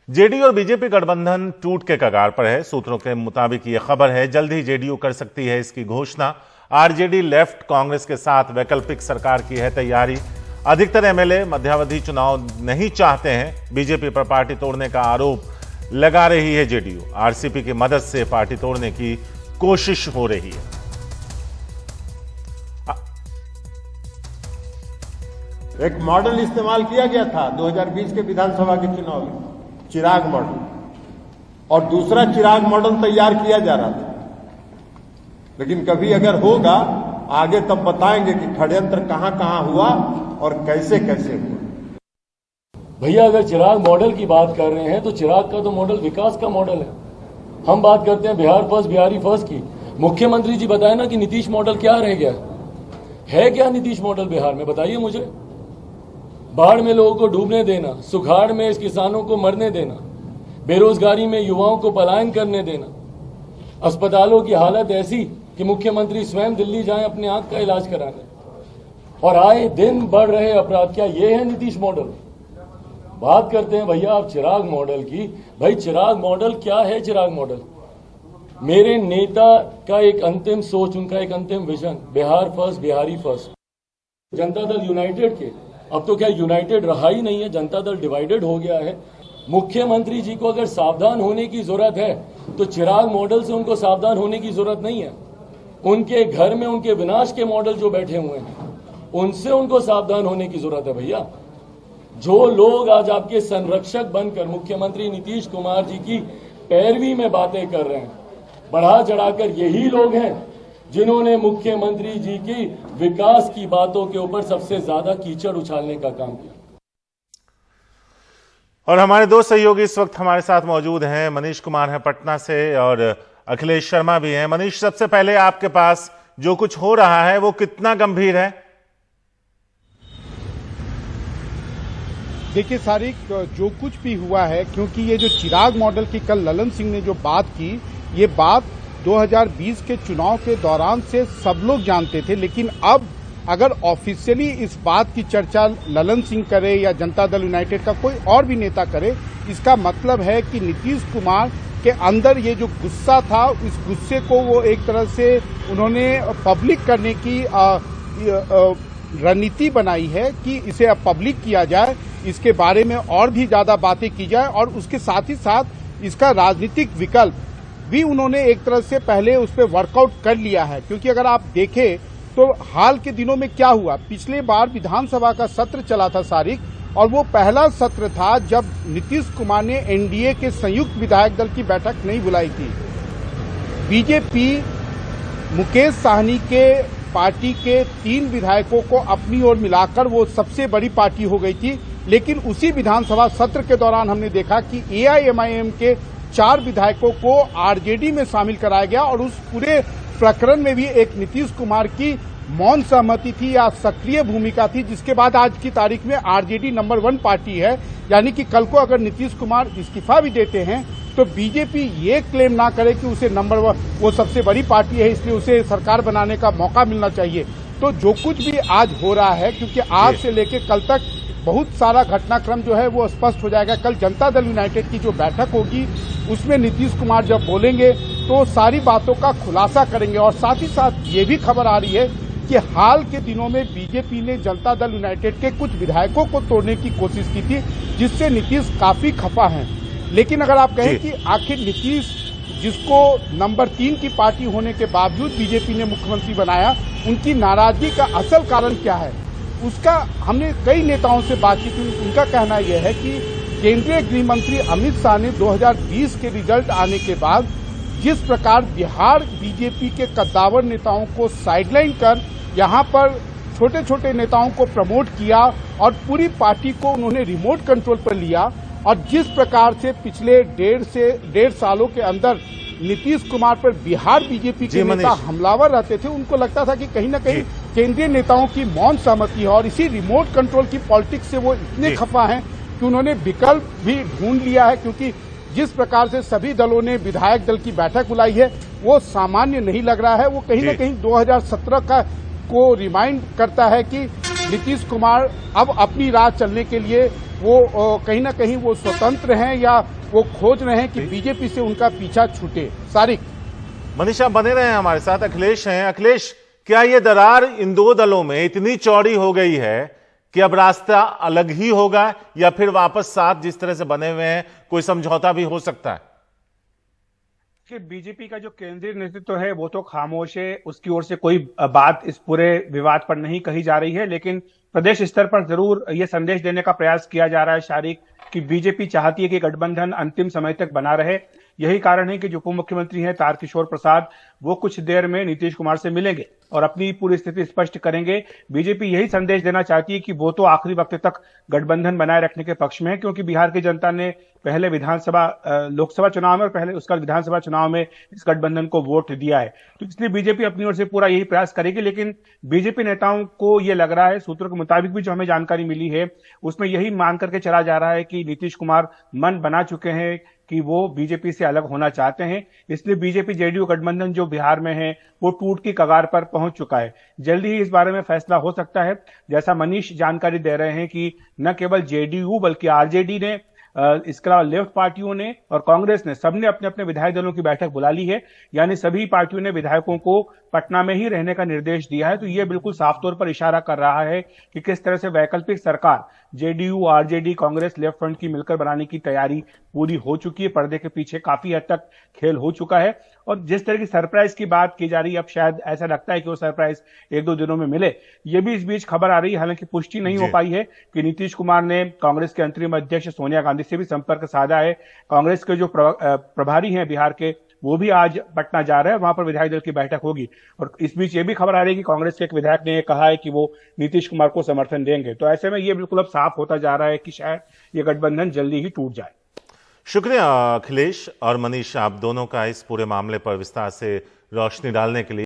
JDU और BJP गठबंधन टूट के कगार पर है। सूत्रों के मुताबिक यह खबर है जल्द ही जेडीयू कर सकती है इसकी घोषणा। आरजेडी लेफ्ट कांग्रेस के साथ वैकल्पिक सरकार की है तैयारी। अधिकतर एमएलए मध्यावधि चुनाव नहीं चाहते हैं। बीजेपी पर पार्टी तोड़ने का आरोप लगा रही है जेडीयू। आरसीपी की मदद से पार्टी तोड़ने की कोशिश हो रही है। एक मॉडल इस्तेमाल किया गया था 2020 के विधानसभा के चुनाव में, चिराग मॉडल, और दूसरा चिराग मॉडल तैयार किया जा रहा था। लेकिन कभी अगर होगा आगे तब बताएंगे कि षड्यंत्र कहां कहां हुआ और कैसे कैसे हुआ। भैया अगर चिराग मॉडल की बात कर रहे हैं तो चिराग का तो मॉडल विकास का मॉडल है। हम बात करते हैं बिहार फर्स्ट, बिहारी फर्स्ट की। मुख्यमंत्री जी बताए ना कि नीतीश मॉडल क्या रह गया है क्या नीतीश मॉडल बिहार में, बताइए मुझे। बाढ़ में लोगों को डूबने देना, सुखाड़ में इस किसानों को मरने देना, बेरोजगारी में युवाओं को पलायन करने देना, अस्पतालों की हालत ऐसी कि मुख्यमंत्री स्वयं दिल्ली जाएं अपने आंख का इलाज कराने, और आए दिन बढ़ रहे अपराध। क्या ये है नीतीश मॉडल? बात करते हैं भैया आप चिराग मॉडल की। भाई चिराग मॉडल क्या है? चिराग मॉडल मेरे नेता का एक अंतिम सोच, उनका एक अंतिम vision, Bihar first, Bihari first. Janata Dal United के अब तो क्या यूनाइटेड रहा ही नहीं है, जनता दल डिवाइडेड हो गया है। मुख्यमंत्री जी को अगर सावधान होने की जरूरत है तो चिराग मॉडल से उनको सावधान होने की जरूरत नहीं है। उनके घर में उनके विनाश के मॉडल जो बैठे हुए हैं उनसे उनको सावधान होने की जरूरत है भैया। जो लोग आज आपके संरक्षक बनकर मुख्यमंत्री नीतीश कुमार जी की पैरवी में बातें कर रहे हैं, बढ़ा चढ़ाकर यही लोग हैं जिन्होंने मुख्यमंत्री जी की विकास की बातों के ऊपर सबसे ज्यादा कीचड़ उछालने का काम किया। और हमारे दो सहयोगी इस वक्त हमारे साथ मौजूद हैं। मनीष कुमार है पटना से और अखिलेश शर्मा भी हैं। मनीष, सबसे पहले आपके पास जो कुछ हो रहा है वो कितना गंभीर है? देखिए सारिक, जो कुछ भी हुआ है, क्योंकि ये जो चिराग मॉडल की कल ललन सिंह ने जो बात की, ये बात 2020 के चुनाव के दौरान से सब लोग जानते थे। लेकिन अब अगर ऑफिशियली इस बात की चर्चा ललन सिंह करे या जनता दल यूनाइटेड का कोई और भी नेता करे, इसका मतलब है कि नीतीश कुमार के अंदर ये जो गुस्सा था, इस गुस्से को वो एक तरह से उन्होंने पब्लिक करने की रणनीति बनाई है कि इसे अब पब्लिक किया जाए, इसके बारे में और भी ज्यादा बातें की जाए, और उसके साथ ही साथ इसका राजनीतिक विकल्प भी उन्होंने एक तरह से पहले उस पर वर्कआउट कर लिया है। क्योंकि अगर आप देखें तो हाल के दिनों में क्या हुआ, पिछले बार विधानसभा का सत्र चला था सारिक, और वो पहला सत्र था जब नीतीश कुमार ने एनडीए के संयुक्त विधायक दल की बैठक नहीं बुलाई थी। बीजेपी मुकेश साहनी के पार्टी के 3 विधायकों को अपनी ओर मिलाकर वो सबसे बड़ी पार्टी हो गई थी। लेकिन उसी विधानसभा सत्र के दौरान हमने देखा कि एआईएमआईएम के 4 विधायकों को आरजेडी में शामिल कराया गया, और उस पूरे प्रकरण में भी एक नीतीश कुमार की मौन सहमति थी या सक्रिय भूमिका थी, जिसके बाद आज की तारीख में आरजेडी नंबर 1 पार्टी है। यानी कि कल को अगर नीतीश कुमार इस्तीफा भी देते हैं तो बीजेपी ये क्लेम ना करे कि उसे नंबर 1 वो सबसे बड़ी पार्टी है, इसलिए उसे सरकार बनाने का मौका मिलना चाहिए। तो जो कुछ भी आज हो रहा है, क्योंकि आज से लेकर कल तक बहुत सारा घटनाक्रम जो है वो स्पष्ट हो जाएगा। कल जनता दल यूनाइटेड की जो बैठक होगी उसमें नीतीश कुमार जब बोलेंगे तो सारी बातों का खुलासा करेंगे। और साथ ही साथ ये भी खबर आ रही है कि हाल के दिनों में बीजेपी ने जनता दल यूनाइटेड के कुछ विधायकों को तोड़ने की कोशिश की थी, जिससे नीतीश काफी खफा हैं। लेकिन अगर आप कहें कि आखिर नीतीश, जिसको नंबर 3 की पार्टी होने के बावजूद बीजेपी ने मुख्यमंत्री बनाया, उनकी नाराजगी का असल कारण क्या है, उसका हमने कई नेताओं से बातचीत की। उनका कहना यह है कि केंद्रीय गृह मंत्री अमित शाह ने 2020 के रिजल्ट आने के बाद जिस प्रकार बिहार बीजेपी के कद्दावर नेताओं को साइडलाइन कर यहां पर छोटे छोटे नेताओं को प्रमोट किया और पूरी पार्टी को उन्होंने रिमोट कंट्रोल पर लिया, और जिस प्रकार से पिछले 1.5 सालों के अंदर नीतीश कुमार पर बिहार बीजेपी के नेता हमलावर रहते थे, उनको लगता था कि कहीं न कहीं केंद्रीय नेताओं की मौन सहमति है, और इसी रिमोट कंट्रोल की पॉलिटिक्स से वो इतने खफा हैं कि उन्होंने विकल्प भी ढूंढ लिया है। क्योंकि जिस प्रकार से सभी दलों ने विधायक दल की बैठक बुलाई है वो सामान्य नहीं लग रहा है। वो कहीं न कहीं 2017 का को रिमाइंड करता है कि नीतीश कुमार अब अपनी राह चलने के लिए वो कहीं ना कहीं वो स्वतंत्र हैं या वो खोज रहे हैं कि बीजेपी से उनका पीछा छूटे? सारिक। मनीषा बने रहे हैं हमारे साथ। अखिलेश हैं। अखिलेश, क्या ये दरार इन दो दलों में इतनी चौड़ी हो गई है कि अब रास्ता अलग ही होगा, या फिर वापस साथ जिस तरह से बने हुए हैं कोई समझौता भी हो सकता है? कि बीजेपी का जो केंद्रीय नेतृत्व है वो तो खामोश है, उसकी ओर से कोई बात इस पूरे विवाद पर नहीं कही जा रही है, लेकिन प्रदेश स्तर पर जरूर ये संदेश देने का प्रयास किया जा रहा है शारिक कि बीजेपी चाहती है कि गठबंधन अंतिम समय तक बना रहे। यही कारण है कि जो उप मुख्यमंत्री हैं तारकिशोर प्रसाद, वो कुछ देर में नीतीश कुमार से मिलेंगे और अपनी पूरी स्थिति स्पष्ट करेंगे। बीजेपी यही संदेश देना चाहती है कि वो तो आखिरी वक्त तक गठबंधन बनाए रखने के पक्ष में है, क्योंकि बिहार की जनता ने पहले लोकसभा चुनाव में और पहले उसका विधानसभा चुनाव में इस गठबंधन को वोट दिया है। तो इसलिए बीजेपी अपनी ओर से पूरा यही प्रयास करेगी। लेकिन बीजेपी नेताओं को ये लग रहा है, सूत्रों के मुताबिक भी जो हमें जानकारी मिली है उसमें यही मान करके चला जा रहा है कि नीतीश कुमार मन बना चुके हैं कि वो बीजेपी से अलग होना चाहते हैं। इसलिए बीजेपी जेडीयू गठबंधन जो बिहार में है वो टूट की कगार पर पहुंच चुका है। जल्दी ही इस बारे में फैसला हो सकता है। जैसा मनीष जानकारी दे रहे हैं कि न केवल जेडीयू बल्कि आरजेडी ने, इसके अलावा लेफ्ट पार्टियों ने और कांग्रेस ने, सबने अपने अपने विधायक दलों की बैठक बुला ली है। यानी सभी पार्टियों ने विधायकों को पटना में ही रहने का निर्देश दिया है। तो ये बिल्कुल साफ तौर पर इशारा कर रहा है कि किस तरह से वैकल्पिक सरकार JDU, RJD, Congress, left front की मिलकर बनाने की तैयारी पूरी हो चुकी है। पर्दे के पीछे काफी हद तक खेल हो चुका है। और जिस तरह की सरप्राइज की बात की जा रही है, अब शायद ऐसा लगता है कि वो सरप्राइज एक दो दिनों में मिले। ये भी इस बीच खबर आ रही है, हालांकि पुष्टि नहीं हो पाई है, कि नीतीश कुमार ने कांग्रेस के अंतरिम अध्यक्ष सोनिया गांधी से भी संपर्क साधा है। कांग्रेस के जो प्रभारी हैं बिहार के, वो भी आज पटना जा रहे हैं, वहां पर विधायक दल की बैठक होगी। और इस बीच ये भी खबर आ रही है कि कांग्रेस के एक विधायक ने कहा है कि वो नीतीश कुमार को समर्थन देंगे। तो ऐसे में ये बिल्कुल अब साफ होता जा रहा है कि शायद ये गठबंधन जल्दी ही टूट जाए। शुक्रिया अखिलेश और मनीष, आप दोनों का इस पूरे मामले पर विस्तार से रोशनी डालने के लिए।